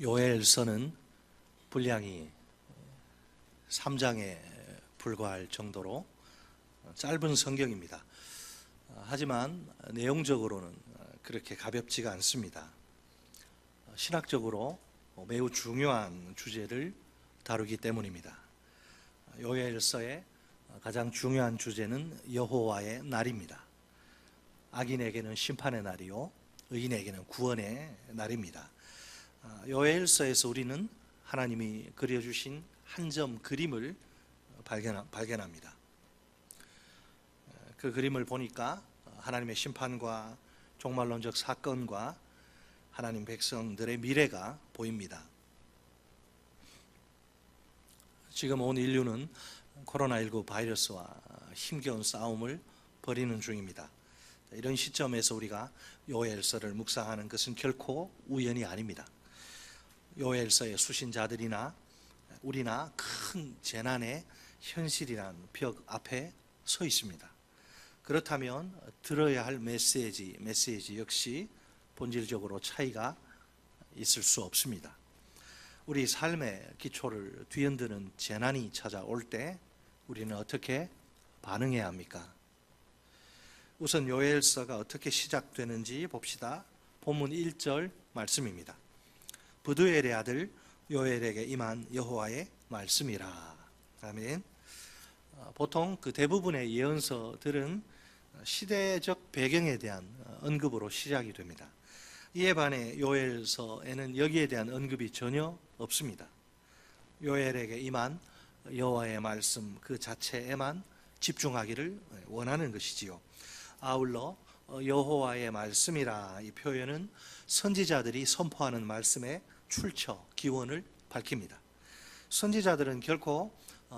요엘서는 분량이 3장에 불과할 정도로 짧은 성경입니다. 하지만 내용적으로는 그렇게 가볍지가 않습니다. 신학적으로 매우 중요한 주제를 다루기 때문입니다. 요엘서의 가장 중요한 주제는 여호와의 날입니다. 악인에게는 심판의 날이요 의인에게는 구원의 날입니다. 요엘서에서 우리는 하나님이 그려주신 한 점 그림을 발견합니다. 그 그림을 보니까 하나님의 심판과 종말론적 사건과 하나님 백성들의 미래가 보입니다. 지금 온 인류는 코로나19 바이러스와 힘겨운 싸움을 벌이는 중입니다. 이런 시점에서 우리가 요엘서를 묵상하는 것은 결코 우연이 아닙니다. 요엘서의 수신자들이나 우리나 큰 재난의 현실이란 벽 앞에 서 있습니다. 그렇다면 들어야 할 메시지 역시 본질적으로 차이가 있을 수 없습니다. 우리 삶의 기초를 뒤흔드는 재난이 찾아올 때 우리는 어떻게 반응해야 합니까? 우선 요엘서가 어떻게 시작되는지 봅시다. 본문 1절 말씀입니다. 브두엘의 아들 요엘에게 임한 여호와의 말씀이라. 아멘. 보통 그 대부분의 예언서들은 시대적 배경에 대한 언급으로 시작이 됩니다. 이에 반해 요엘서에는 여기에 대한 언급이 전혀 없습니다. 요엘에게 임한 여호와의 말씀 그 자체에만 집중하기를 원하는 것이지요. 아울러 여호와의 말씀이라 이 표현은 선지자들이 선포하는 말씀의 출처, 기원을 밝힙니다. 선지자들은 결코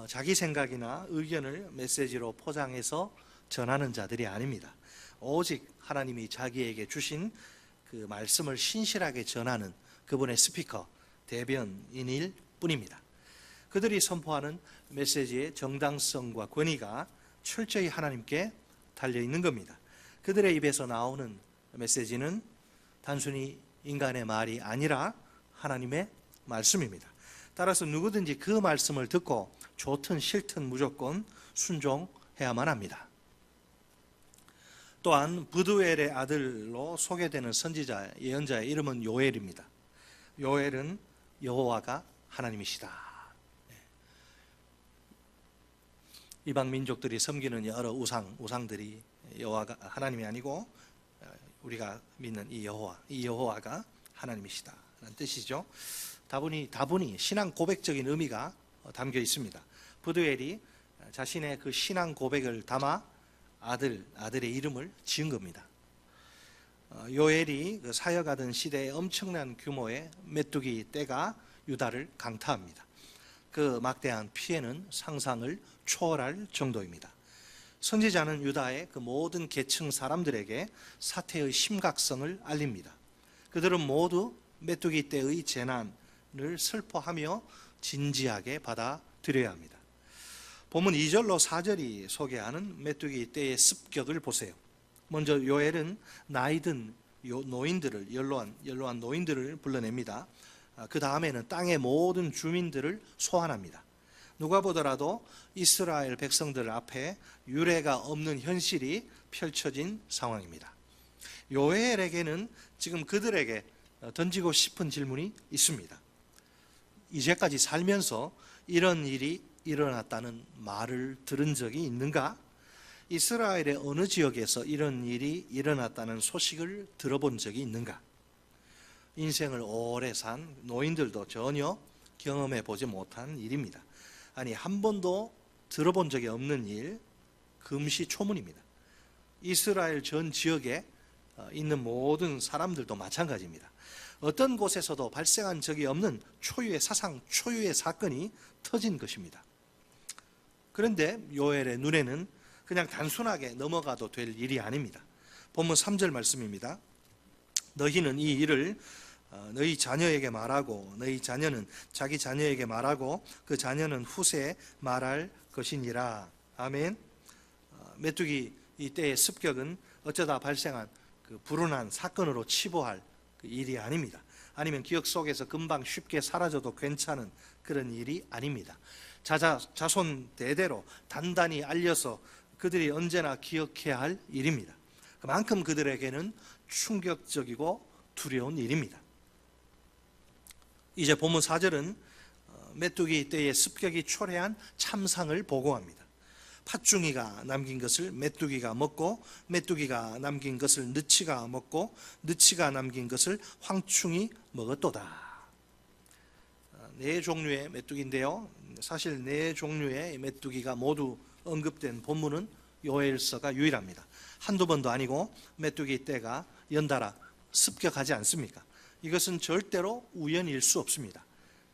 자기 생각이나 의견을 메시지로 포장해서 전하는 자들이 아닙니다. 오직 하나님이 자기에게 주신 그 말씀을 신실하게 전하는 그분의 스피커, 대변인일 뿐입니다. 그들이 선포하는 메시지의 정당성과 권위가 철저히 하나님께 달려있는 겁니다. 그들의 입에서 나오는 메시지는 단순히 인간의 말이 아니라 하나님의 말씀입니다. 따라서 누구든지 그 말씀을 듣고 좋든 싫든 무조건 순종해야만 합니다. 또한 브두엘의 아들로 소개되는 선지자, 예언자의 이름은 요엘입니다. 요엘은 여호와가 하나님이시다. 이방 민족들이 섬기는 여러 우상들이 여호와가 하나님이 아니고 우리가 믿는 이 여호와가 하나님이시다 라는 뜻이죠. 다분히 신앙 고백적인 의미가 담겨 있습니다. 브두엘이 자신의 그 신앙 고백을 담아 아들의 이름을 지은 겁니다. 요엘이 사역하던 시대에 엄청난 규모의 메뚜기 떼가 유다를 강타합니다. 그 막대한 피해는 상상을 초월할 정도입니다. 선지자는 유다의 그 모든 계층 사람들에게 사태의 심각성을 알립니다. 그들은 모두 메뚜기 떼의 재난을 슬퍼하며 진지하게 받아들여야 합니다. 본문 2절로 4절이 소개하는 메뚜기 떼의 습격을 보세요. 먼저 요엘은 나이든 노인들을 연로한 노인들을 불러냅니다. 그 다음에는 땅의 모든 주민들을 소환합니다. 누가 보더라도 이스라엘 백성들 앞에 유례가 없는 현실이 펼쳐진 상황입니다. 요엘에게는 지금 그들에게 던지고 싶은 질문이 있습니다. 이제까지 살면서 이런 일이 일어났다는 말을 들은 적이 있는가? 이스라엘의 어느 지역에서 이런 일이 일어났다는 소식을 들어본 적이 있는가? 인생을 오래 산 노인들도 전혀 경험해 보지 못한 일입니다. 아니, 한 번도 들어본 적이 없는 일, 금시초문입니다. 이스라엘 전 지역에 있는 모든 사람들도 마찬가지입니다. 어떤 곳에서도 발생한 적이 없는 초유의 사상, 초유의 사건이 터진 것입니다. 그런데 요엘의 눈에는 그냥 단순하게 넘어가도 될 일이 아닙니다. 본문 3절 말씀입니다. 너희는 이 일을 너희 자녀에게 말하고 너희 자녀는 자기 자녀에게 말하고 그 자녀는 후세에 말할 것이니라. 아멘. 메뚜기 이때의 습격은 어쩌다 발생한 그 불운한 사건으로 치부할 그 일이 아닙니다. 아니면 기억 속에서 금방 쉽게 사라져도 괜찮은 그런 일이 아닙니다. 자손 대대로 단단히 알려서 그들이 언제나 기억해야 할 일입니다. 그만큼 그들에게는 충격적이고 두려운 일입니다. 이제 본문 4절은 메뚜기 떼의 습격이 초래한 참상을 보고합니다. 팥중이가 남긴 것을 메뚜기가 먹고, 메뚜기가 남긴 것을 느치가 먹고, 느치가 남긴 것을 황충이 먹었도다. 네 종류의 메뚜기인데요, 사실 네 종류의 메뚜기가 모두 언급된 본문은 요엘서가 유일합니다. 한두 번도 아니고 메뚜기 떼가 연달아 습격하지 않습니까? 이것은 절대로 우연일 수 없습니다.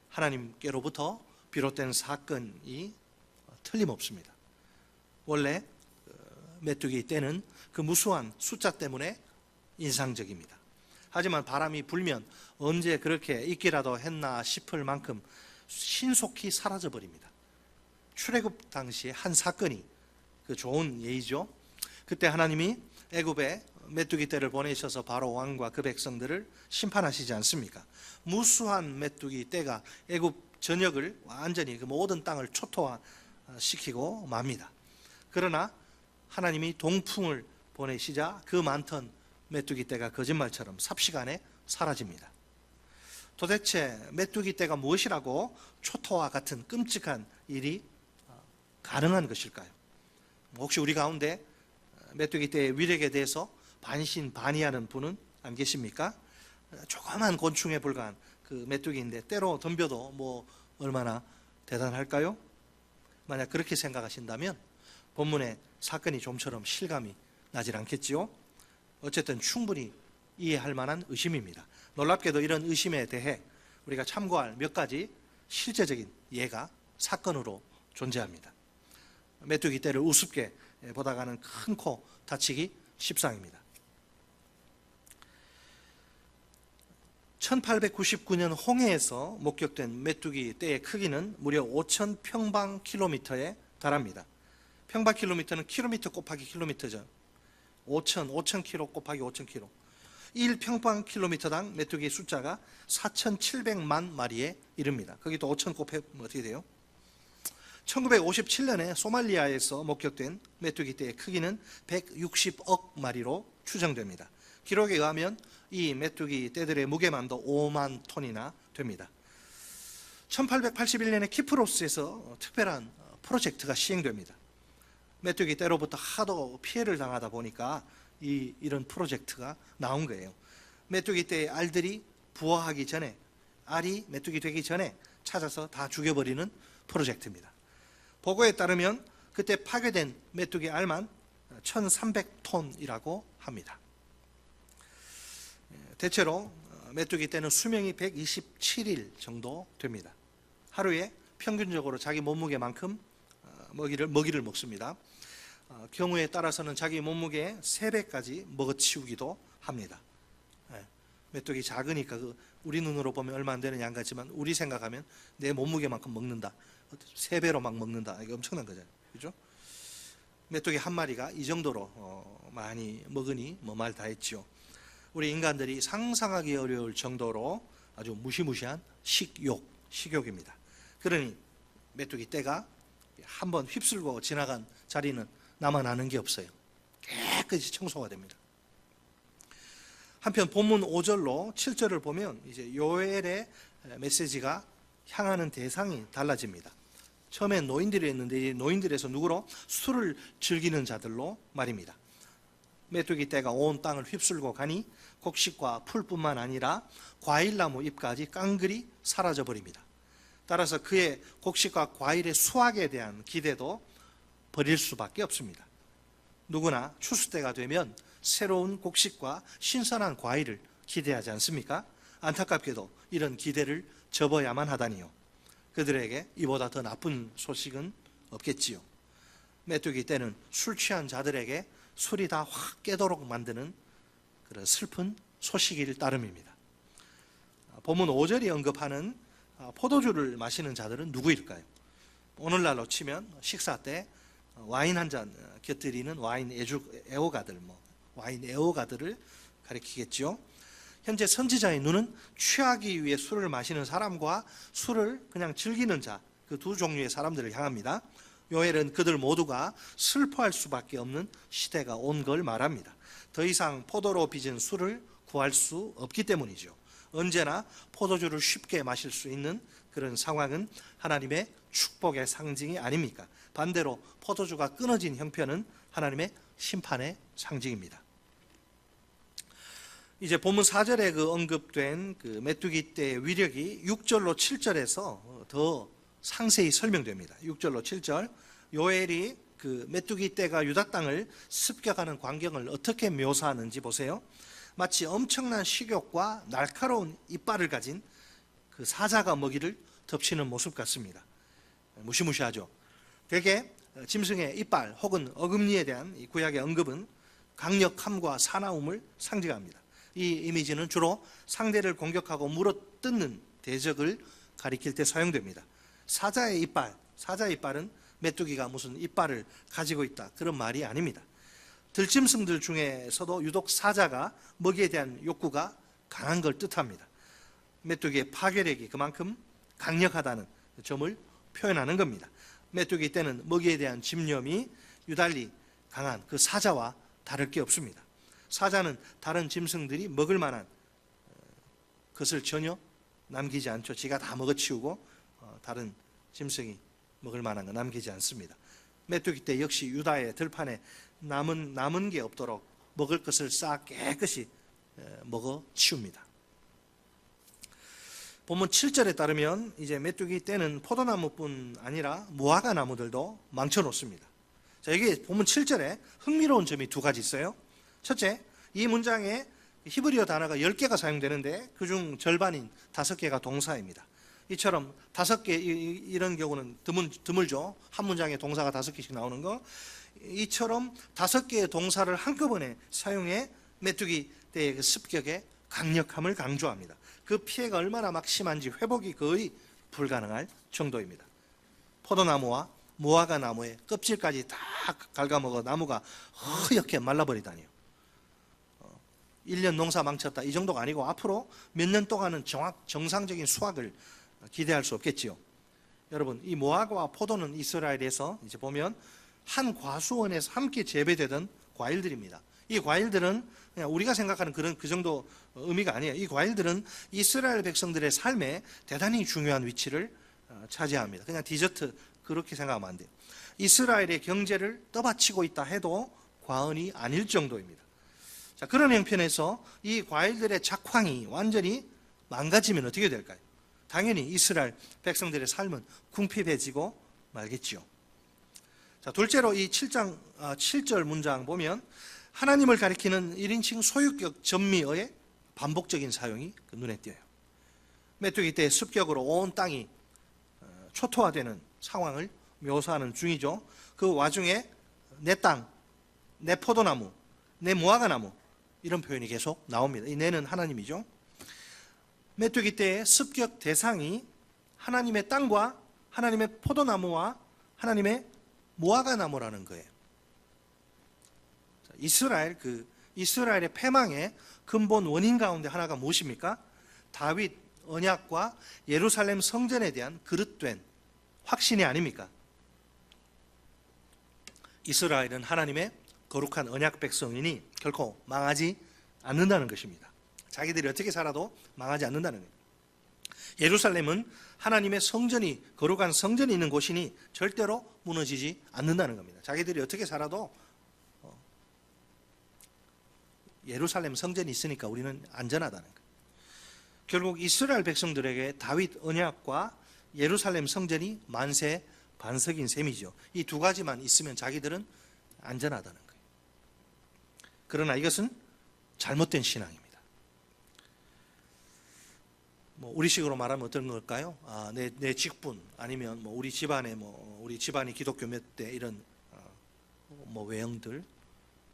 하나님께로부터 비롯된 사건이 틀림없습니다. 원래 메뚜기 떼는 그 무수한 숫자 때문에 인상적입니다. 하지만 바람이 불면 언제 그렇게 있기라도 했나 싶을 만큼 신속히 사라져버립니다. 출애굽 당시에 한 사건이 그 좋은 예이죠. 그때 하나님이 애굽에 메뚜기 떼를 보내셔서 바로 왕과 그 백성들을 심판하시지 않습니까? 무수한 메뚜기 떼가 애굽 전역을 완전히 그 모든 땅을 초토화시키고 맙니다. 그러나 하나님이 동풍을 보내시자 그 많던 메뚜기 떼가 거짓말처럼 삽시간에 사라집니다. 도대체 메뚜기 떼가 무엇이라고 초토화 같은 끔찍한 일이 가능한 것일까요? 혹시 우리 가운데 메뚜기 떼의 위력에 대해서 반신반의하는 분은 안 계십니까? 조그만 곤충에 불과한 그 메뚜기인데 때로 덤벼도 뭐 얼마나 대단할까요? 만약 그렇게 생각하신다면 본문의 사건이 좀처럼 실감이 나질 않겠지요? 어쨌든 충분히 이해할 만한 의심입니다. 놀랍게도 이런 의심에 대해 우리가 참고할 몇 가지 실제적인 예가 사건으로 존재합니다. 메뚜기 떼를 우습게 보다가는 큰 코 다치기 십상입니다. 1899년 홍해에서 목격된 메뚜기 떼의 크기는 무려 5,000평방킬로미터에 달합니다. 평방킬로미터는 킬로미터 곱하기 킬로미터죠. 5,000km 곱하기 5,000km. 1평방킬로미터당 메뚜기 숫자가 4,700만 마리에 이릅니다. 거기 또 5,000 곱하면 어떻게 돼요? 1957년에 소말리아에서 목격된 메뚜기 떼의 크기는 160억 마리로 추정됩니다. 기록에 의하면 이 메뚜기 떼들의 무게만도 5만 톤이나 됩니다. 1881년에 키프로스에서 특별한 프로젝트가 시행됩니다. 메뚜기 떼로부터 하도 피해를 당하다 보니까 이런 프로젝트가 나온 거예요. 메뚜기 떼의 알들이 부화하기 전에, 알이 메뚜기 되기 전에 찾아서 다 죽여버리는 프로젝트입니다. 보고에 따르면 그때 파괴된 메뚜기 알만 1,300톤이라고 합니다. 대체로 메뚜기 떼는 수명이 127일 정도 됩니다. 하루에 평균적으로 자기 몸무게만큼 먹이를 먹습니다. 경우에 따라서는 자기 몸무게의 3배까지 먹어치우기도 합니다. 메뚜기 작으니까 우리 눈으로 보면 얼마 안 되는 양 같지만 우리 생각하면 내 몸무게만큼 먹는다. 3배로 막 먹는다. 이게 엄청난 거잖아요. 그죠? 메뚜기 한 마리가 이 정도로 많이 먹으니 뭐 말 다 했지요. 우리 인간들이 상상하기 어려울 정도로 아주 무시무시한 식욕입니다. 그러니 메뚜기 떼가 한번 휩쓸고 지나간 자리는 남아나는 게 없어요. 깨끗이 청소가 됩니다. 한편 본문 5절로 7절을 보면 이제 요엘의 메시지가 향하는 대상이 달라집니다. 처음엔 노인들이었는데 노인들에서 누구로? 술을 즐기는 자들로 말입니다. 메뚜기 떼가 온 땅을 휩쓸고 가니 곡식과 풀뿐만 아니라 과일나무 잎까지 깡그리 사라져버립니다. 따라서 그의 곡식과 과일의 수확에 대한 기대도 버릴 수밖에 없습니다. 누구나 추수 때가 되면 새로운 곡식과 신선한 과일을 기대하지 않습니까? 안타깝게도 이런 기대를 접어야만 하다니요. 그들에게 이보다 더 나쁜 소식은 없겠지요. 메뚜기 떼는 술 취한 자들에게 술이 다 확 깨도록 만드는 그런 슬픈 소식일 따름입니다. 본문 5절이 언급하는 포도주를 마시는 자들은 누구일까요? 오늘날로 치면 식사 때 와인 한 잔 곁들이는 와인 애호가들, 와인 애호가들을 가리키겠죠. 현재 선지자의 눈은 취하기 위해 술을 마시는 사람과 술을 그냥 즐기는 자, 그 두 종류의 사람들을 향합니다. 요엘은 그들 모두가 슬퍼할 수밖에 없는 시대가 온 걸 말합니다. 더 이상 포도로 빚은 술을 구할 수 없기 때문이죠. 언제나 포도주를 쉽게 마실 수 있는 그런 상황은 하나님의 축복의 상징이 아닙니까? 반대로 포도주가 끊어진 형편은 하나님의 심판의 상징입니다. 이제 본문 4절에 그 언급된 그 메뚜기 떼의 위력이 6절로 7절에서 더 상세히 설명됩니다. 6절로 7절 요엘이 그 메뚜기 떼가 유다 땅을 습격하는 광경을 어떻게 묘사하는지 보세요. 마치 엄청난 식욕과 날카로운 이빨을 가진 그 사자가 먹이를 덮치는 모습 같습니다. 무시무시하죠. 대개 짐승의 이빨 혹은 어금니에 대한 이 구약의 언급은 강력함과 사나움을 상징합니다. 이 이미지는 주로 상대를 공격하고 물어뜯는 대적을 가리킬 때 사용됩니다. 사자의 이빨은 메뚜기가 무슨 이빨을 가지고 있다 그런 말이 아닙니다. 들짐승들 중에서도 유독 사자가 먹이에 대한 욕구가 강한 걸 뜻합니다. 메뚜기의 파괴력이 그만큼 강력하다는 점을 표현하는 겁니다. 메뚜기 떼는 먹이에 대한 집념이 유달리 강한 그 사자와 다를 게 없습니다. 사자는 다른 짐승들이 먹을 만한 것을 전혀 남기지 않죠. 지가 다 먹어치우고 다른 짐승이 먹을 만한 거 남기지 않습니다. 메뚜기 떼 역시 유다의 들판에 남은 게 없도록 먹을 것을 싹 깨끗이 먹어치웁니다. 본문 7절에 따르면 이제 메뚜기 떼는 포도나무뿐 아니라 무화과 나무들도 망쳐놓습니다. 자, 여기 본문 7절에 흥미로운 점이 두 가지 있어요. 첫째, 이 문장에 히브리어 단어가 10개가 사용되는데 그중 절반인 5개가 동사입니다. 이처럼 5개 이런 경우는 드물죠. 한 문장에 동사가 5개씩 나오는 거. 이처럼 5개의 동사를 한꺼번에 사용해 메뚜기 떼의 그 습격의 강력함을 강조합니다. 그 피해가 얼마나 막 심한지 회복이 거의 불가능할 정도입니다. 포도나무와 무화과 나무의 껍질까지 다 갉아먹어 나무가 허옇게 말라버리다니요. 1년 농사 망쳤다 이 정도가 아니고 앞으로 몇 년 동안은 정상적인 수확을 기대할 수 없겠지요. 여러분, 이 무화과와 포도는 이스라엘에서 이제 보면 한 과수원에서 함께 재배되던 과일들입니다. 이 과일들은 그냥 우리가 생각하는 그 정도 의미가 아니에요. 이 과일들은 이스라엘 백성들의 삶에 대단히 중요한 위치를 차지합니다. 그냥 디저트 그렇게 생각하면 안 돼요. 이스라엘의 경제를 떠받치고 있다 해도 과언이 아닐 정도입니다. 자, 그런 형편에서 이 과일들의 작황이 완전히 망가지면 어떻게 될까요? 당연히 이스라엘 백성들의 삶은 궁핍해지고 말겠지요. 자, 둘째로 이 7절 문장 보면 하나님을 가리키는 1인칭 소유격 전미어의 반복적인 사용이 눈에 띄어요. 메뚜기 떼의 습격으로 온 땅이 초토화되는 상황을 묘사하는 중이죠. 그 와중에 내 땅, 내 포도나무, 내 무화과나무 이런 표현이 계속 나옵니다. 이 내는 하나님이죠. 메뚜기 떼의 습격 대상이 하나님의 땅과 하나님의 포도나무와 하나님의 무화과나무라는 거예요. 이스라엘의 패망의 근본 원인 가운데 하나가 무엇입니까? 다윗 언약과 예루살렘 성전에 대한 그릇된 확신이 아닙니까? 이스라엘은 하나님의 거룩한 언약 백성이니 결코 망하지 않는다는 것입니다. 자기들이 어떻게 살아도 망하지 않는다는 거예요. 예루살렘은 하나님의 성전이 거룩한 성전이 있는 곳이니 절대로 무너지지 않는다는 겁니다. 자기들이 어떻게 살아도 예루살렘 성전이 있으니까 우리는 안전하다는 거예요. 결국 이스라엘 백성들에게 다윗 언약과 예루살렘 성전이 만세 반석인 셈이죠. 이 두 가지만 있으면 자기들은 안전하다는 거예요. 그러나 이것은 잘못된 신앙입니다. 우리식으로 말하면 어떤 걸까요? 내 직분 아니면 우리 집안에 우리 집안이 기독교 몇 대 이런 외형들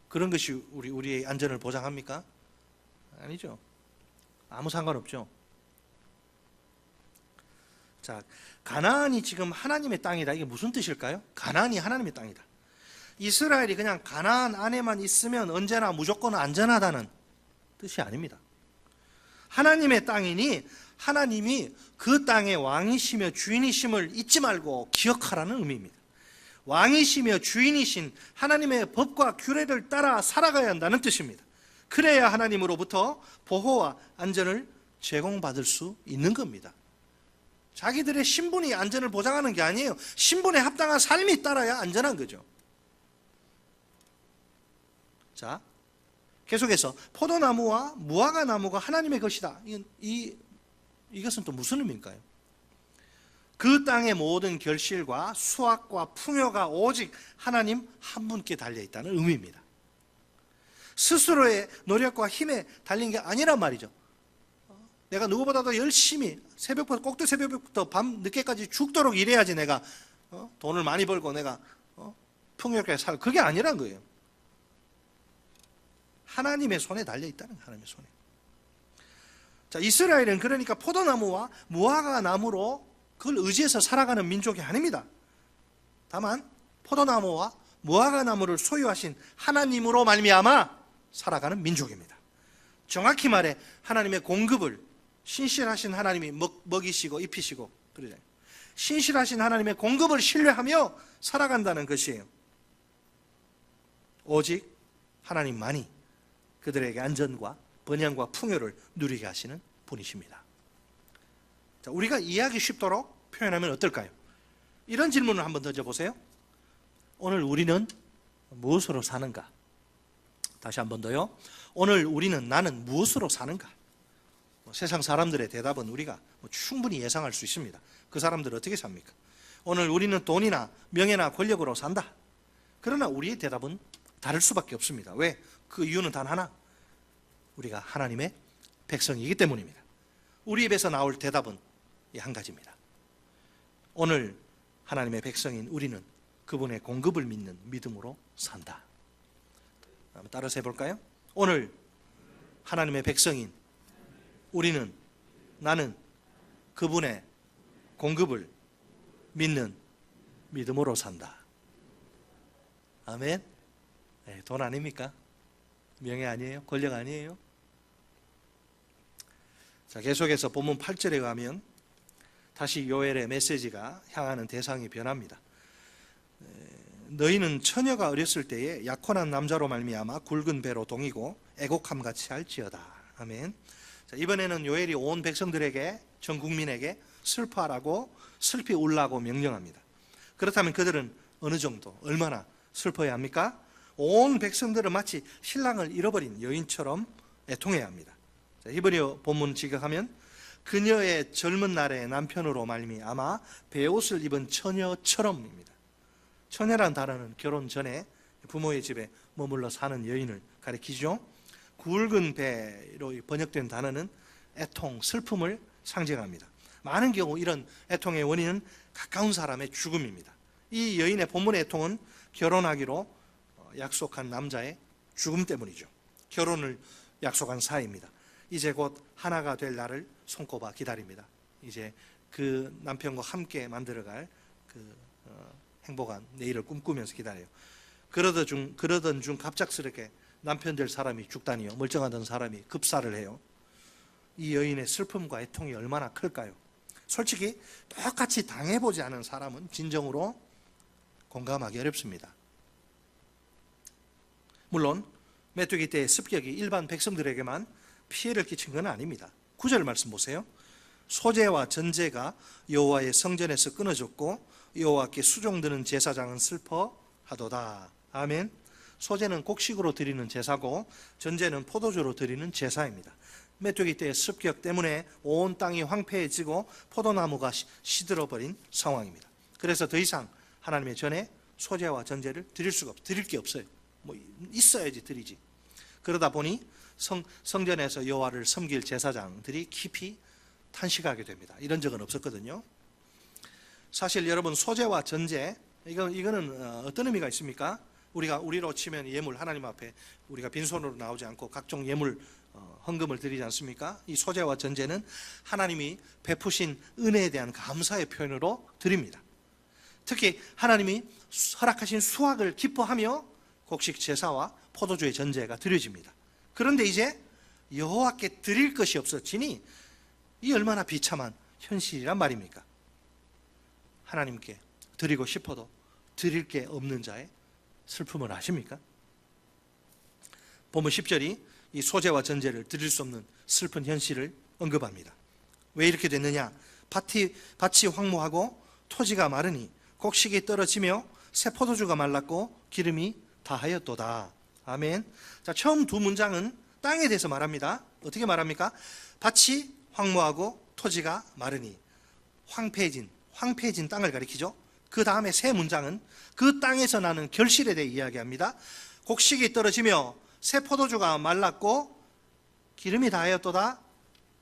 그런 것이 우리의 안전을 보장합니까? 아니죠. 아무 상관없죠. 자, 가나안이 지금 하나님의 땅이다. 이게 무슨 뜻일까요? 가나안이 하나님의 땅이다. 이스라엘이 그냥 가나안 안에만 있으면 언제나 무조건 안전하다는 뜻이 아닙니다. 하나님의 땅이니 하나님이 그 땅의 왕이시며 주인이심을 잊지 말고 기억하라는 의미입니다. 왕이시며 주인이신 하나님의 법과 규례를 따라 살아가야 한다는 뜻입니다. 그래야 하나님으로부터 보호와 안전을 제공받을 수 있는 겁니다. 자기들의 신분이 안전을 보장하는 게 아니에요. 신분에 합당한 삶이 따라야 안전한 거죠. 자, 계속해서 포도나무와 무화과 나무가 하나님의 것이다. 이것은 또 무슨 의미일까요? 그 땅의 모든 결실과 수확과 풍요가 오직 하나님 한 분께 달려있다는 의미입니다. 스스로의 노력과 힘에 달린 게 아니란 말이죠. 내가 누구보다도 열심히 꼭두 새벽부터 밤 늦게까지 죽도록 일해야지 내가 돈을 많이 벌고 내가 풍요롭게 살, 그게 아니란 거예요. 하나님의 손에 달려있다는 거예요. 하나님의 손에. 자, 이스라엘은 그러니까 포도나무와 무화과 나무로 그걸 의지해서 살아가는 민족이 아닙니다. 다만 포도나무와 무화과 나무를 소유하신 하나님으로 말미암아 살아가는 민족입니다. 정확히 말해 하나님의 공급을 신실하신 하나님이 먹이시고 입히시고 그러잖아요. 신실하신 하나님의 공급을 신뢰하며 살아간다는 것이에요. 오직 하나님만이 그들에게 안전과 번영과 풍요를 누리게 하시는 분이십니다. 자, 우리가 이해하기 쉽도록 표현하면 어떨까요? 이런 질문을 한번 던져보세요. 오늘 우리는 무엇으로 사는가? 다시 한 번 더요. 오늘 나는 무엇으로 사는가? 세상 사람들의 대답은 우리가 충분히 예상할 수 있습니다. 그 사람들은 어떻게 삽니까? 오늘 우리는 돈이나 명예나 권력으로 산다. 그러나 우리의 대답은 다를 수밖에 없습니다. 왜? 그 이유는 단 하나. 우리가 하나님의 백성이기 때문입니다. 우리 입에서 나올 대답은 이 한 가지입니다. 오늘 하나님의 백성인 우리는 그분의 공급을 믿는 믿음으로 산다. 한번 따라서 해볼까요? 오늘 하나님의 백성인 나는 그분의 공급을 믿는 믿음으로 산다. 아멘. 네, 돈 아닙니까? 명예 아니에요? 권력 아니에요? 자, 계속해서 본문 8절에 가면 다시 요엘의 메시지가 향하는 대상이 변합니다. 너희는 처녀가 어렸을 때에 약혼한 남자로 말미암아 굵은 배로 동이고 애곡함 같이 할지어다. 아멘. 자, 이번에는 요엘이 온 백성들에게, 전 국민에게 슬퍼하라고, 슬피 울라고 명령합니다. 그렇다면 그들은 어느 정도, 얼마나 슬퍼해야 합니까? 온 백성들은 마치 신랑을 잃어버린 여인처럼 애통해야 합니다. 자, 히브리어 본문 지각하면 그녀의 젊은 날의 남편으로 말미암아 베옷을 입은 처녀처럼입니다. 처녀란 단어는 결혼 전에 부모의 집에 머물러 사는 여인을 가리키죠. 굵은 배로 번역된 단어는 애통, 슬픔을 상징합니다. 많은 경우 이런 애통의 원인은 가까운 사람의 죽음입니다. 이 여인의 본문의 애통은 결혼하기로 약속한 남자의 죽음 때문이죠. 결혼을 약속한 사이입니다. 이제 곧 하나가 될 날을 손꼽아 기다립니다. 이제 그 남편과 함께 만들어갈 그 행복한 내일을 꿈꾸면서 기다려요. 그러던 중 갑작스럽게 남편 될 사람이 죽다니요. 멀쩡하던 사람이 급사를 해요. 이 여인의 슬픔과 애통이 얼마나 클까요? 솔직히 똑같이 당해보지 않은 사람은 진정으로 공감하기 어렵습니다. 물론 메뚜기 때의 습격이 일반 백성들에게만 피해를 끼친 건 아닙니다. 9절 말씀 보세요. 소재와 전제가 여호와의 성전에서 끊어졌고 여호와께 수종드는 제사장은 슬퍼하도다. 아멘. 소재는 곡식으로 드리는 제사고 전제는 포도주로 드리는 제사입니다. 메뚜기 때의 습격 때문에 온 땅이 황폐해지고 포도나무가 시들어버린 상황입니다. 그래서 더 이상 하나님의 전에 소재와 전제를 드릴 게 없어요. 뭐 있어야지 드리지. 그러다 보니 성전에서 여호와를 섬길 제사장들이 깊이 탄식하게 됩니다. 이런 적은 없었거든요. 사실 여러분, 소재와 전제, 이거는 어떤 의미가 있습니까? 우리로 치면 예물, 하나님 앞에 우리가 빈손으로 나오지 않고 각종 예물, 헌금을 드리지 않습니까? 이 소재와 전제는 하나님이 베푸신 은혜에 대한 감사의 표현으로 드립니다. 특히 하나님이 허락하신 수확을 기뻐하며 곡식 제사와 포도주의 전제가 드려집니다. 그런데 이제 여호와께 드릴 것이 없어지니 이 얼마나 비참한 현실이란 말입니까? 하나님께 드리고 싶어도 드릴 게 없는 자의 슬픔을 아십니까? 본문 10절이 이 소재와 전제를 드릴 수 없는 슬픈 현실을 언급합니다. 왜 이렇게 됐느냐? 밭이 황무하고 토지가 마르니 곡식이 떨어지며 새 포도주가 말랐고 기름이 다하였도다. 아멘. 자, 처음 두 문장은 땅에 대해서 말합니다. 어떻게 말합니까? 밭이 황무하고 토지가 마르니 황폐해진 땅을 가리키죠. 그 다음에 세 문장은 그 땅에서 나는 결실에 대해 이야기합니다. 곡식이 떨어지며 새 포도주가 말랐고 기름이 다하였도다.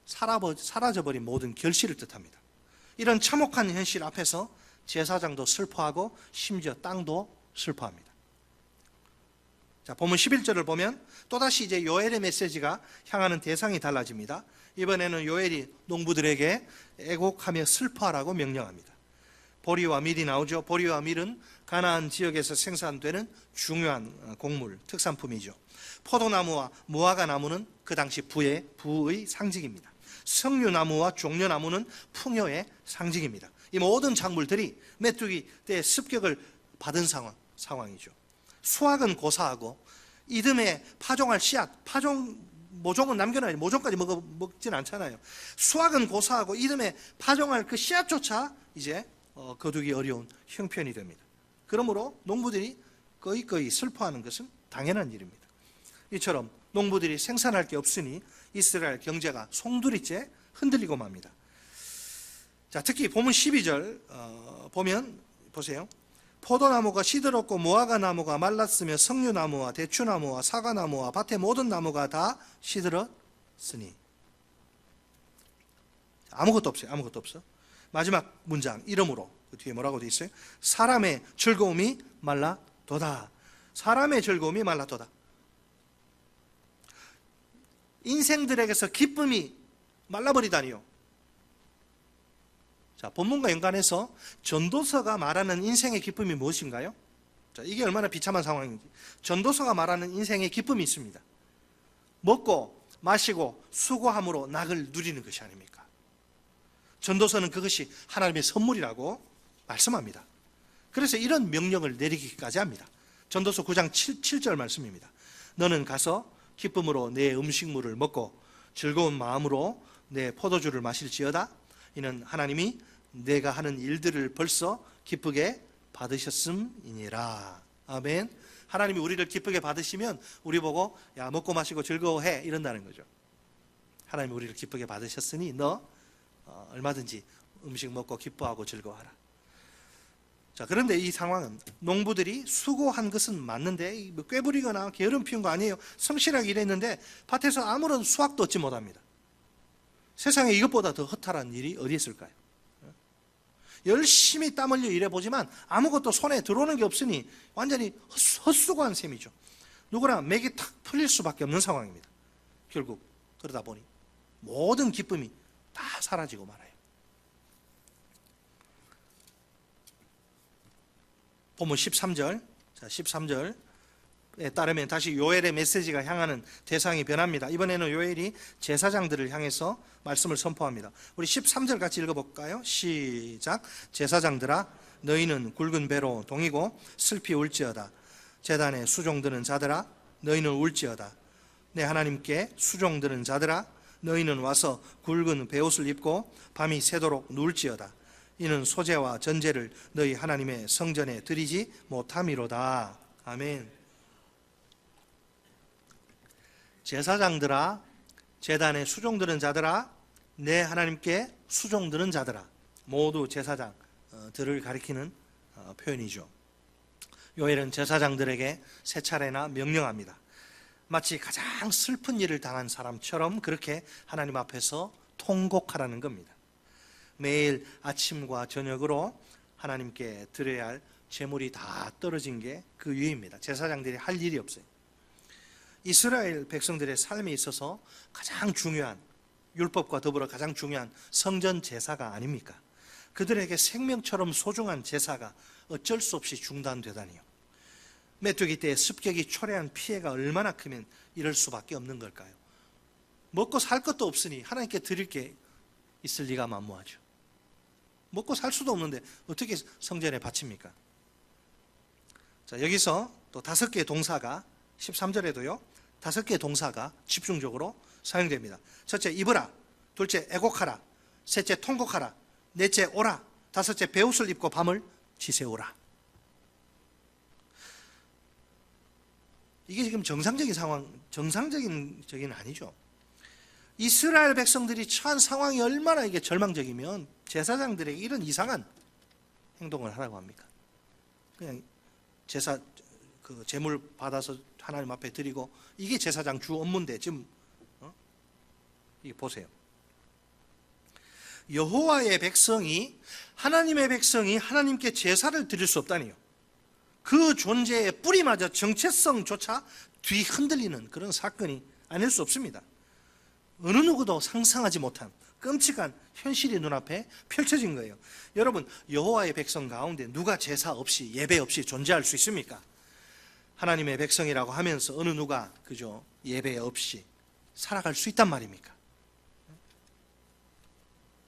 사라져버린 모든 결실을 뜻합니다. 이런 참혹한 현실 앞에서 제사장도 슬퍼하고 심지어 땅도 슬퍼합니다. 자, 본문 11절을 보면 또다시 이제 요엘의 메시지가 향하는 대상이 달라집니다. 이번에는 요엘이 농부들에게 애곡하며 슬퍼하라고 명령합니다. 보리와 밀이 나오죠. 보리와 밀은 가나안 지역에서 생산되는 중요한 곡물, 특산품이죠. 포도나무와 무화과 나무는 그 당시 부의 상징입니다. 석류나무와 종려나무는 풍요의 상징입니다. 이 모든 작물들이 메뚜기 때의 습격을 받은 상황이죠. 수확은 고사하고 이듬해 파종할 씨앗, 모종은 남겨놔야지. 모종까지 먹진 않잖아요. 수확은 고사하고 이듬해 파종할 그 씨앗조차 이제 거두기 어려운 형편이 됩니다. 그러므로 농부들이 거의 슬퍼하는 것은 당연한 일입니다. 이처럼 농부들이 생산할 게 없으니 이스라엘 경제가 송두리째 흔들리고 맙니다. 자, 특히 본문 12절 보면 보세요. 포도나무가 시들었고 무화과 나무가 말랐으며 석류나무와 대추나무와 사과나무와 밭의 모든 나무가 다 시들었으니. 아무것도 없어요. 아무것도 없어. 마지막 문장 이름으로 그 뒤에 뭐라고 돼 있어요? 사람의 즐거움이 말라도다. 사람의 즐거움이 말라도다. 인생들에게서 기쁨이 말라버리다니요. 자, 본문과 연관해서 전도서가 말하는 인생의 기쁨이 무엇인가요? 자, 이게 얼마나 비참한 상황인지. 전도서가 말하는 인생의 기쁨이 있습니다. 먹고 마시고 수고함으로 낙을 누리는 것이 아닙니까? 전도서는 그것이 하나님의 선물이라고 말씀합니다. 그래서 이런 명령을 내리기까지 합니다. 전도서 9장 7절 말씀입니다. 너는 가서 기쁨으로 내 음식물을 먹고 즐거운 마음으로 내 포도주를 마실지어다. 이는 하나님이 내가 하는 일들을 벌써 기쁘게 받으셨음이니라. 아멘. 하나님이 우리를 기쁘게 받으시면 우리 보고 야 먹고 마시고 즐거워해 이런다는 거죠. 하나님이 우리를 기쁘게 받으셨으니 너 얼마든지 음식 먹고 기뻐하고 즐거워하라. 자, 그런데 이 상황은 농부들이 수고한 것은 맞는데 꾀부리거나 게으름 피운 거 아니에요. 성실하게 일했는데 밭에서 아무런 수확도 얻지 못합니다. 세상에 이것보다 더 허탈한 일이 어디 있을까요? 열심히 땀 흘려 일해보지만 아무것도 손에 들어오는 게 없으니 완전히 헛수고한 셈이죠. 누구나 맥이 탁 풀릴 수밖에 없는 상황입니다. 결국 그러다 보니 모든 기쁨이 다 사라지고 말아요. 본문 13절, 자 13절에 따르면 다시 요엘의 메시지가 향하는 대상이 변합니다. 이번에는 요엘이 제사장들을 향해서 말씀을 선포합니다. 우리 13절 같이 읽어볼까요? 시작. 제사장들아 너희는 굵은 배로 동이고 슬피 울지어다. 제단에 수종드는 자들아 너희는 울지어다. 내 하나님께 수종드는 자들아 너희는 와서 굵은 베옷을 입고 밤이 새도록 누울지어다. 이는 소재와 전제를 너희 하나님의 성전에 드리지 못함이로다. 아멘. 제사장들아 제단에 수종드는 자들아 내 하나님께 수종드는 자들아. 모두 제사장들을 가리키는 표현이죠. 요엘은 제사장들에게 세 차례나 명령합니다. 마치 가장 슬픈 일을 당한 사람처럼 그렇게 하나님 앞에서 통곡하라는 겁니다. 매일 아침과 저녁으로 하나님께 드려야 할 제물이 다 떨어진 게 그 위입니다. 제사장들이 할 일이 없어요. 이스라엘 백성들의 삶에 있어서 가장 중요한 율법과 더불어 가장 중요한 성전 제사가 아닙니까? 그들에게 생명처럼 소중한 제사가 어쩔 수 없이 중단되다니요. 메뚜기 때의 습격이 초래한 피해가 얼마나 크면 이럴 수밖에 없는 걸까요? 먹고 살 것도 없으니 하나님께 드릴 게 있을 리가 만무하죠. 먹고 살 수도 없는데 어떻게 성전에 바칩니까? 자, 여기서 또 5개의 동사가 13절에도요 5개의 동사가 집중적으로 사용됩니다. 첫째 입으라, 둘째 애곡하라, 셋째 통곡하라, 넷째 오라, 다섯째 베옷을 입고 밤을 지새우라. 이게 지금 정상적인 상황, 정상적인 적인 아니죠. 이스라엘 백성들이 처한 상황이 얼마나 이게 절망적이면 제사장들에게 이런 이상한 행동을 하라고 합니까? 그냥 제사 그 제물 받아서 하나님 앞에 드리고 이게 제사장 주 업무인데 지금 이게 보세요. 여호와의 백성이 하나님의 백성이 하나님께 제사를 드릴 수 없다니요. 그 존재의 뿌리마저 정체성조차 뒤흔들리는 그런 사건이 아닐 수 없습니다. 어느 누구도 상상하지 못한 끔찍한 현실이 눈앞에 펼쳐진 거예요. 여러분, 여호와의 백성 가운데 누가 제사 없이 예배 없이 존재할 수 있습니까? 하나님의 백성이라고 하면서 어느 누가 그저 예배 없이 살아갈 수 있단 말입니까?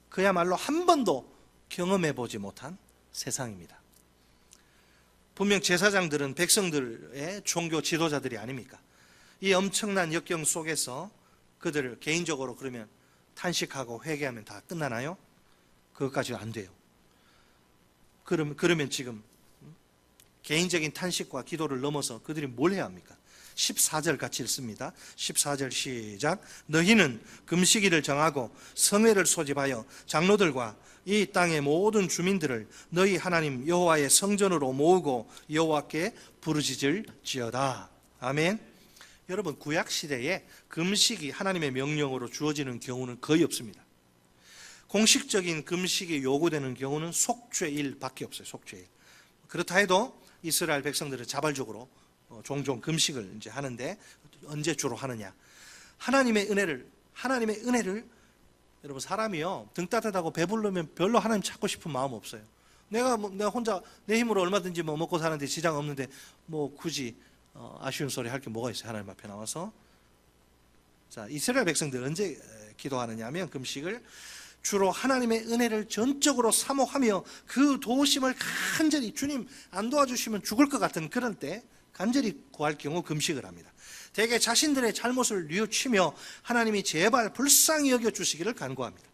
그야말로 한 번도 경험해 보지 못한 세상입니다. 분명 제사장들은 백성들의 종교 지도자들이 아닙니까? 이 엄청난 역경 속에서 그들을 개인적으로 그러면 탄식하고 회개하면 다 끝나나요? 그것까지 안 돼요. 그러면 지금 개인적인 탄식과 기도를 넘어서 그들이 뭘 해야 합니까? 14절 같이 읽습니다. 14절 시작. 너희는 금식일을 정하고 성회를 소집하여 장로들과 이 땅의 모든 주민들을 너희 하나님 여호와의 성전으로 모으고 여호와께 부르짖을지어다. 아멘. 여러분, 구약 시대에 금식이 하나님의 명령으로 주어지는 경우는 거의 없습니다. 공식적인 금식이 요구되는 경우는 속죄일밖에 없어요. 속죄일. 그렇다 해도 이스라엘 백성들은 자발적으로 종종 금식을 이제 하는데 언제 주로 하느냐? 하나님의 은혜를 여러분, 사람이요 등 따뜻하고 배부르면 별로 하나님 찾고 싶은 마음 없어요. 내가 혼자 내 힘으로 얼마든지 먹고 사는데 지장 없는데 굳이 아쉬운 소리 할 게 뭐가 있어요? 하나님 앞에 나와서. 자, 이스라엘 백성들 언제 기도하느냐 하면 금식을 주로 하나님의 은혜를 전적으로 사모하며 그 도우심을 간절히, 주님 안 도와주시면 죽을 것 같은 그럴 때 간절히 구할 경우 금식을 합니다. 대개 자신들의 잘못을 뉘우치며 하나님이 제발 불쌍히 여겨주시기를 간구합니다.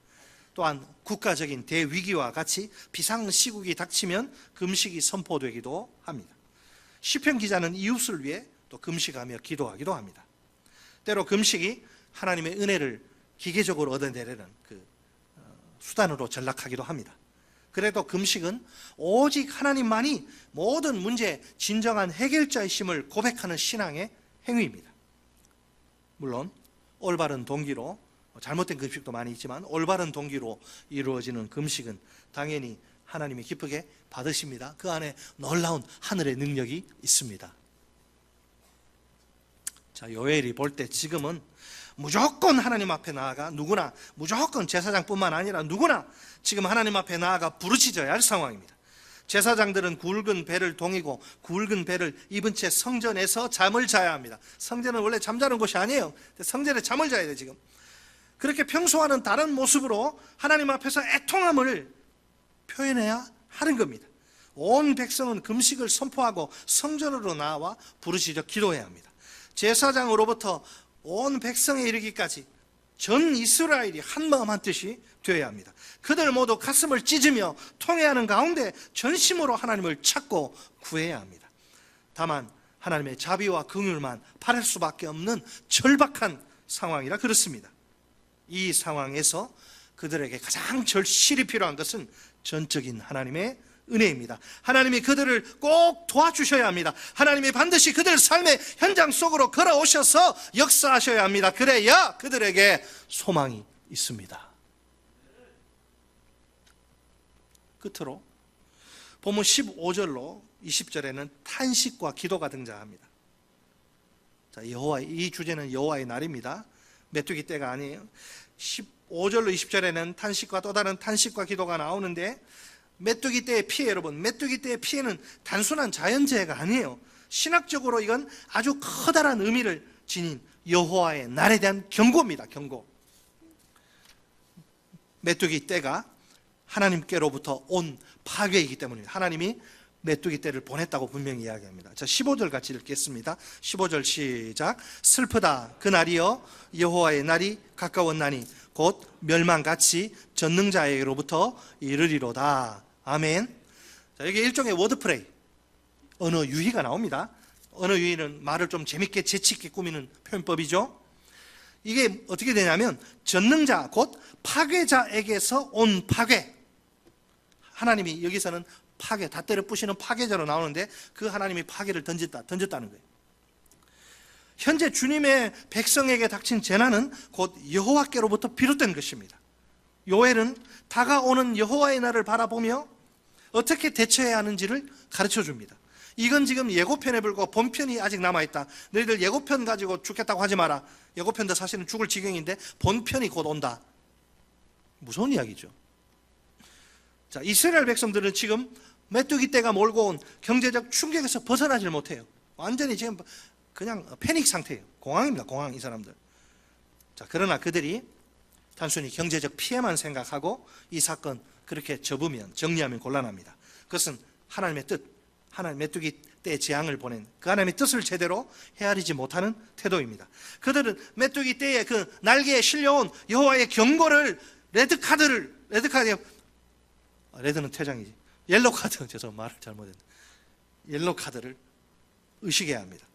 또한 국가적인 대위기와 같이 비상시국이 닥치면 금식이 선포되기도 합니다. 시편 기자는 이웃을 위해 또 금식하며 기도하기도 합니다. 때로 금식이 하나님의 은혜를 기계적으로 얻어내려는 그 수단으로 전락하기도 합니다. 그래도 금식은 오직 하나님만이 모든 문제의 진정한 해결자이심을 고백하는 신앙의 행위입니다. 물론 올바른 동기로, 잘못된 금식도 많이 있지만 올바른 동기로 이루어지는 금식은 당연히 하나님이 기쁘게 받으십니다. 그 안에 놀라운 하늘의 능력이 있습니다. 자, 요엘이 볼 때 지금은 무조건 하나님 앞에 나아가 누구나, 무조건 제사장뿐만 아니라 누구나 지금 하나님 앞에 나아가 부르짖어야 할 상황입니다. 제사장들은 굵은 배를 동이고 굵은 배를 입은 채 성전에서 잠을 자야 합니다. 성전은 원래 잠자는 곳이 아니에요. 성전에 잠을 자야 돼요. 지금 그렇게 평소와는 다른 모습으로 하나님 앞에서 애통함을 표현해야 하는 겁니다. 온 백성은 금식을 선포하고 성전으로 나와 부르짖어 기도해야 합니다. 제사장으로부터 온 백성에 이르기까지 전 이스라엘이 한마음 한뜻이 되어야 합니다. 그들 모두 가슴을 찢으며 통회하는 가운데 전심으로 하나님을 찾고 구해야 합니다. 다만 하나님의 자비와 긍휼만 바랄 수밖에 없는 절박한 상황이라 그렇습니다. 이 상황에서 그들에게 가장 절실히 필요한 것은 전적인 하나님의 은혜입니다. 하나님이 그들을 꼭 도와주셔야 합니다. 하나님이 반드시 그들 삶의 현장 속으로 걸어오셔서 역사하셔야 합니다. 그래야 그들에게 소망이 있습니다. 끝으로 본문 15절로 20절에는 탄식과 기도가 등장합니다. 자, 이 주제는 여호와의 날입니다. 메뚜기 때가 아니에요. 15절로 20절에는 탄식과 또 다른 탄식과 기도가 나오는데, 메뚜기 때의 피해, 여러분, 메뚜기 때의 피해는 단순한 자연재해가 아니에요. 신학적으로 이건 아주 커다란 의미를 지닌 여호와의 날에 대한 경고입니다. 경고. 메뚜기 떼가 하나님께로부터 온 파괴이기 때문입니다. 하나님이 메뚜기 떼를 보냈다고 분명히 이야기합니다. 자, 15절 같이 읽겠습니다. 15절 시작. 슬프다 그날이여 여호와의 날이 가까웠나니 곧 멸망같이 전능자에게로부터 이르리로다. 아멘. 자, 여기 일종의 워드플레이, 언어 유희가 나옵니다. 언어 유희는 말을 좀 재밌게 재치있게 꾸미는 표현법이죠. 이게 어떻게 되냐면 전능자 곧 파괴자에게서 온 파괴. 하나님이 여기서는 파괴, 다 때려 부시는 파괴자로 나오는데 그 하나님이 파괴를 던졌다는 거예요. 현재 주님의 백성에게 닥친 재난은 곧 여호와께로부터 비롯된 것입니다. 요엘은 다가오는 여호와의 날을 바라보며 어떻게 대처해야 하는지를 가르쳐 줍니다. 이건 지금 예고편에 불과하고 본편이 아직 남아있다. 너희들 예고편 가지고 죽겠다고 하지 마라. 예고편도 사실은 죽을 지경인데 본편이 곧 온다. 무서운 이야기죠. 자, 이스라엘 백성들은 지금 메뚜기 떼가 몰고 온 경제적 충격에서 벗어나질 못해요. 완전히 지금 그냥 패닉 상태예요. 공황입니다. 공황, 이 사람들. 자, 그러나 그들이 단순히 경제적 피해만 생각하고 이 사건 그렇게 접으면, 정리하면 곤란합니다. 그것은 하나님의 뜻, 하나님 메뚜기 떼 재앙을 보낸 그 하나님의 뜻을 제대로 헤아리지 못하는 태도입니다. 그들은 메뚜기 떼의 그 날개에 실려온 여호와의 경고를, 레드는 퇴장이지, 옐로 카드, 죄송, 말을 잘못했네. 옐로 카드를 의식해야 합니다.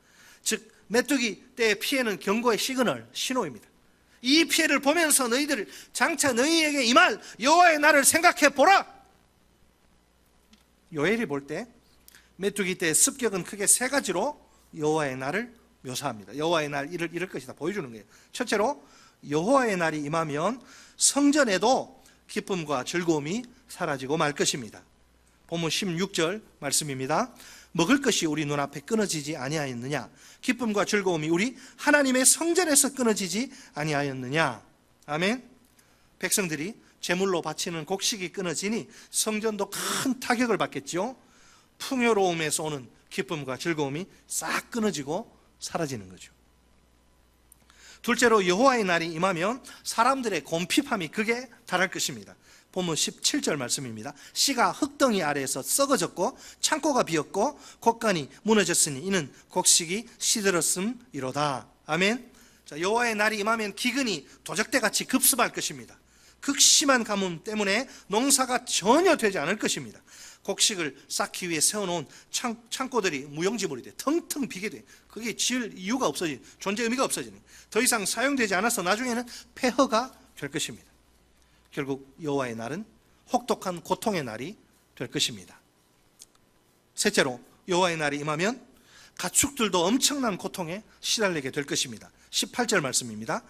즉 메뚜기 떼의 피해는 경고의 시그널, 신호입니다. 이 피해를 보면서 너희들 장차 너희에게 임할 여호와의 날을 생각해 보라. 요엘이 볼 때 메뚜기 떼의 습격은 크게 세 가지로 여호와의 날을 묘사합니다. 여호와의 날 이럴 것이다 보여주는 거예요. 첫째로 여호와의 날이 임하면 성전에도 기쁨과 즐거움이 사라지고 말 것입니다. 본문 16절 말씀입니다. 먹을 것이 우리 눈앞에 끊어지지 아니하였느냐? 기쁨과 즐거움이 우리 하나님의 성전에서 끊어지지 아니하였느냐? 아멘. 백성들이 제물로 바치는 곡식이 끊어지니 성전도 큰 타격을 받겠죠. 풍요로움에서 오는 기쁨과 즐거움이 싹 끊어지고 사라지는 거죠. 둘째로 여호와의 날이 임하면 사람들의 곰핍함이 극에 달할 것입니다. 본문 17절 말씀입니다. 씨가 흙덩이 아래에서 썩어졌고 창고가 비었고 곡간이 무너졌으니 이는 곡식이 시들었음이로다. 아멘. 자, 여호와의 날이 임하면 기근이 도적대같이 급습할 것입니다. 극심한 가뭄 때문에 농사가 전혀 되지 않을 것입니다. 곡식을 쌓기 위해 세워놓은 창고들이 무용지물이 돼 텅텅 비게 돼. 그게 지을 이유가 없어지는, 존재 의미가 없어지는, 더 이상 사용되지 않아서 나중에는 폐허가 될 것입니다. 결국 여호와의 날은 혹독한 고통의 날이 될 것입니다. 셋째로 여호와의 날이 임하면 가축들도 엄청난 고통에 시달리게 될 것입니다. 18절 말씀입니다.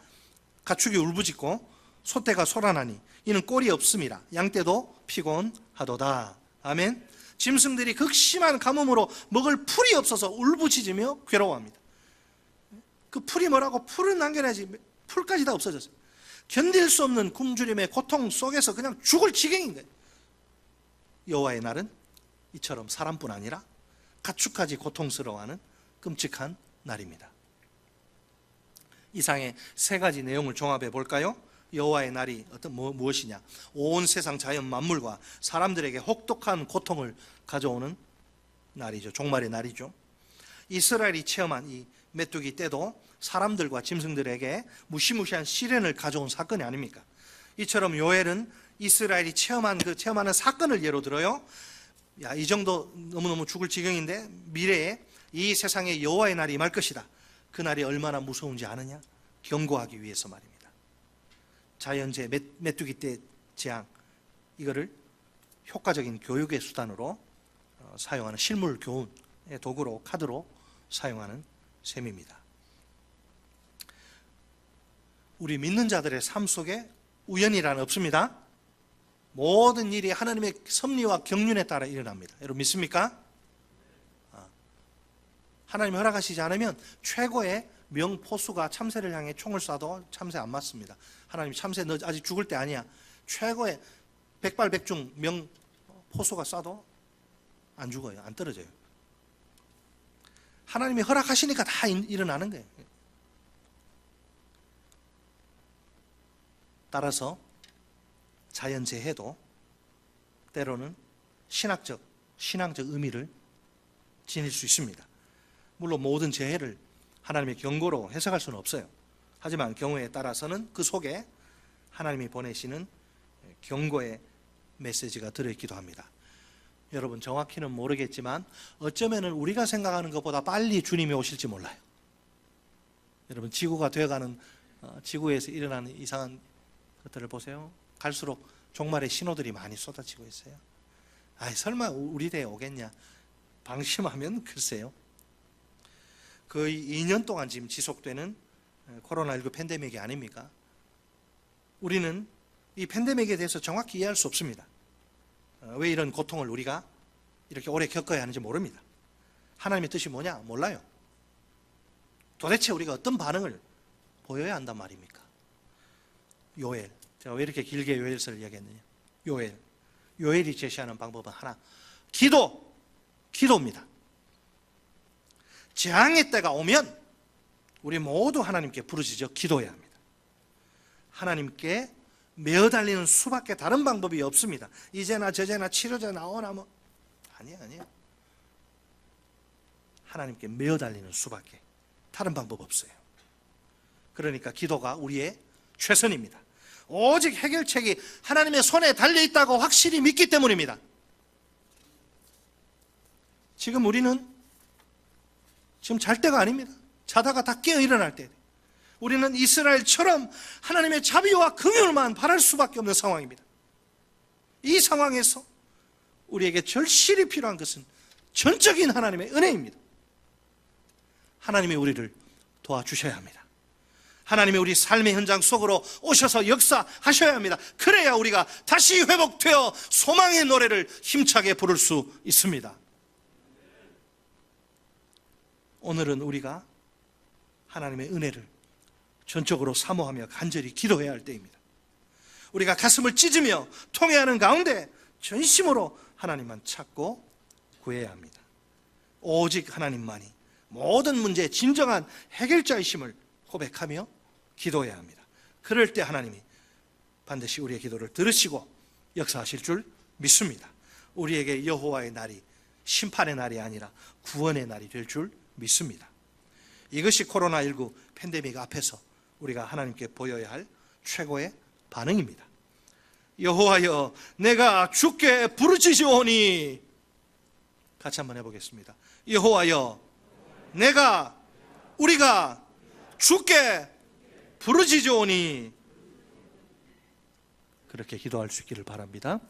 가축이 울부짖고 소떼가 소란하니 이는 꼴이 없음이라 양떼도 피곤하도다. 아멘. 짐승들이 극심한 가뭄으로 먹을 풀이 없어서 울부짖으며 괴로워합니다. 그 풀이 뭐라고? 풀은 남겨내지 풀까지 다 없어졌어요. 견딜 수 없는 굶주림의 고통 속에서 그냥 죽을 지경인 거예요. 여호와의 날은 이처럼 사람뿐 아니라 가축까지 고통스러워하는 끔찍한 날입니다. 이상의 세 가지 내용을 종합해 볼까요? 여호와의 날이 무엇이냐? 온 세상 자연 만물과 사람들에게 혹독한 고통을 가져오는 날이죠. 종말의 날이죠. 이스라엘이 체험한 이 메뚜기 떼도 사람들과 짐승들에게 무시무시한 시련을 가져온 사건이 아닙니까? 이처럼 요엘은 이스라엘이 체험하는 사건을 예로 들어요. 야, 이 정도 너무너무 죽을 지경인데 미래에 이 세상에 여호와의 날이 임할 것이다. 그 날이 얼마나 무서운지 아느냐? 경고하기 위해서 말입니다. 자연재해, 메뚜기 떼 재앙, 이거를 효과적인 교육의 수단으로 사용하는 실물 교훈의 도구로, 카드로 사용하는 셈입니다. 우리 믿는 자들의 삶 속에 우연이란 없습니다. 모든 일이 하나님의 섭리와 경륜에 따라 일어납니다. 여러분 믿습니까? 하나님이 허락하시지 않으면 최고의 명포수가 참새를 향해 총을 쏴도 참새 안 맞습니다. 하나님, 참새 너 아직 죽을 때 아니야. 최고의 백발백중 명포수가 쏴도 안 죽어요. 안 떨어져요. 하나님이 허락하시니까 다 일어나는 거예요. 따라서 자연재해도 때로는 신앙적 의미를 지닐 수 있습니다. 물론 모든 재해를 하나님의 경고로 해석할 수는 없어요. 하지만 경우에 따라서는 그 속에 하나님이 보내시는 경고의 메시지가 들어있기도 합니다. 여러분, 정확히는 모르겠지만 어쩌면 우리가 생각하는 것보다 빨리 주님이 오실지 몰라요. 여러분, 지구가 되어가는 지구에서 일어나는 이상한 것들을 보세요. 갈수록 종말의 신호들이 많이 쏟아지고 있어요. 설마 우리 대에 오겠냐? 방심하면 글쎄요. 거의 2년 동안 지금 지속되는 코로나19 팬데믹이 아닙니까? 우리는 이 팬데믹에 대해서 정확히 이해할 수 없습니다. 왜 이런 고통을 우리가 이렇게 오래 겪어야 하는지 모릅니다. 하나님의 뜻이 뭐냐? 몰라요. 도대체 우리가 어떤 반응을 보여야 한단 말입니까? 요엘, 제가 왜 이렇게 길게 요엘서를 이야기했느냐? 요엘이 제시하는 방법은 하나, 기도입니다. 재앙의 때가 오면 우리 모두 하나님께 부르짖어 기도해야 합니다. 하나님께 매어달리는 수밖에 다른 방법이 없습니다. 이제나 저제나 치료제 나오나 뭐 아니에요. 하나님께 매어달리는 수밖에 다른 방법 없어요. 그러니까 기도가 우리의 최선입니다. 오직 해결책이 하나님의 손에 달려있다고 확실히 믿기 때문입니다. 지금 우리는 잘 때가 아닙니다. 자다가 다 깨어 일어날 때, 우리는 이스라엘처럼 하나님의 자비와 긍휼만 바랄 수밖에 없는 상황입니다. 이 상황에서 우리에게 절실히 필요한 것은 전적인 하나님의 은혜입니다. 하나님이 우리를 도와주셔야 합니다. 하나님이 우리 삶의 현장 속으로 오셔서 역사하셔야 합니다. 그래야 우리가 다시 회복되어 소망의 노래를 힘차게 부를 수 있습니다. 오늘은 우리가 하나님의 은혜를 전적으로 사모하며 간절히 기도해야 할 때입니다. 우리가 가슴을 찢으며 통회하는 가운데 전심으로 하나님만 찾고 구해야 합니다. 오직 하나님만이 모든 문제의 진정한 해결자이심을 고백하며 기도해야 합니다. 그럴 때 하나님이 반드시 우리의 기도를 들으시고 역사하실 줄 믿습니다. 우리에게 여호와의 날이 심판의 날이 아니라 구원의 날이 될 줄 믿습니다. 이것이 코로나19 팬데믹 앞에서 우리가 하나님께 보여야 할 최고의 반응입니다. 여호와여, 내가 주께 부르짖으오니. 같이 한번 해보겠습니다. 여호와여, 우리가 주께 부르짖으오니. 그렇게 기도할 수 있기를 바랍니다.